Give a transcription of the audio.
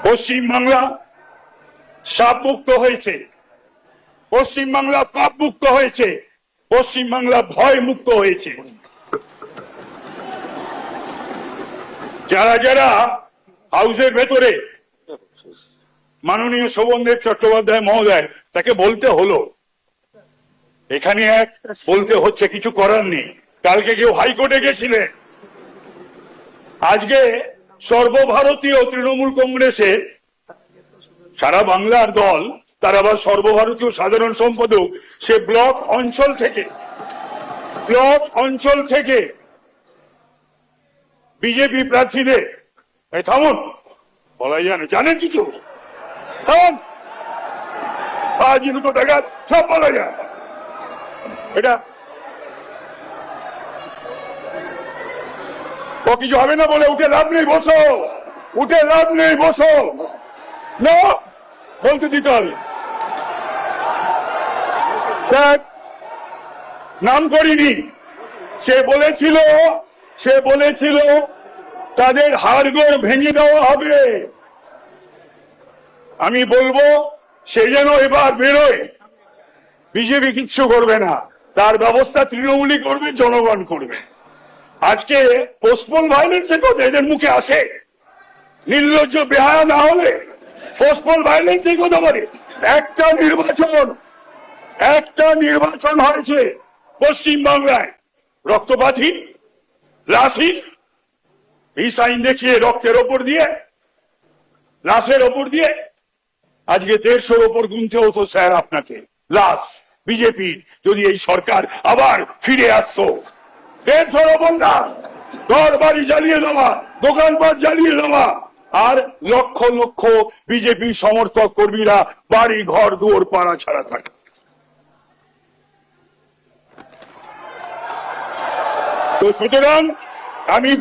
পশ্চিমবাংলা সাপ মুক্ত হয়েছে, পশ্চিমবাংলা পাপ মুক্ত হয়েছে, পশ্চিমবাংলা ভয় মুক্ত হয়েছে। যারা যারা হাউসের ভেতরে মাননীয় শোভনদেব চট্টোপাধ্যায় মহোদয় তাকে বলতে হলো, এখানে এক বলতে হচ্ছে, কিছু করার নেই। কালকে কেউ হাইকোর্টে গেছিলেন, আজকে সর্বভারতীয় তৃণমূল কংগ্রেসের সারা বাংলার দল, তার আবার সর্বভারতীয় সাধারণ সম্পাদক, সে ব্লক অঞ্চল থেকে বিজেপি প্রার্থীদের, থামুন, বলাই জানেন কিছু, থামুন, দুটো টাকা সব বলা যায়, এটা ও কিছু হবে না বলে উঠে লাভ নেই, বসো, উঠে লাভ নেই, বসো না, বলতে দিতে হবে। নাম করিনি, সে বলেছিল তাদের হাড়গোড় ভেঙে দেওয়া হবে। আমি বলবো সে যেন এবার বেরোয়, বিজেপি কিচ্ছু করবে না, তার ব্যবস্থা তৃণমূলই করবে, জনগণ করবে। আজকে পোস্টপোন ভায়োলেন্সের কথা এদের মুখে আসে, নির্লজ্জ বেহায়া না হলে পোস্টপোন ভায়োলেন্সের কথা বলে। একটা নির্বাচন হয়েছে পশ্চিমবাংলায়, রক্তপাতহীন, লাশহীন, এই সাইন দেখিয়ে রক্তের ওপর দিয়ে, লাশের ওপর দিয়ে আজকে 150-র ওপর গুনতে হতো স্যার আপনাকে লাশ। বিজেপি যদি এই সরকার আবার ফিরে আসতো, 150-র ওপর লাশ, ঘর বাড়ি জ্বালিয়ে দেওয়া, দোকানপাট জ্বালিয়ে দেওয়া, আর লক্ষ লক্ষ বিজেপি সমর্থক কর্মীরা বাড়ি ঘর দুয়ার পাড়া ছাড়া থাকে। তো সুতরাং আমি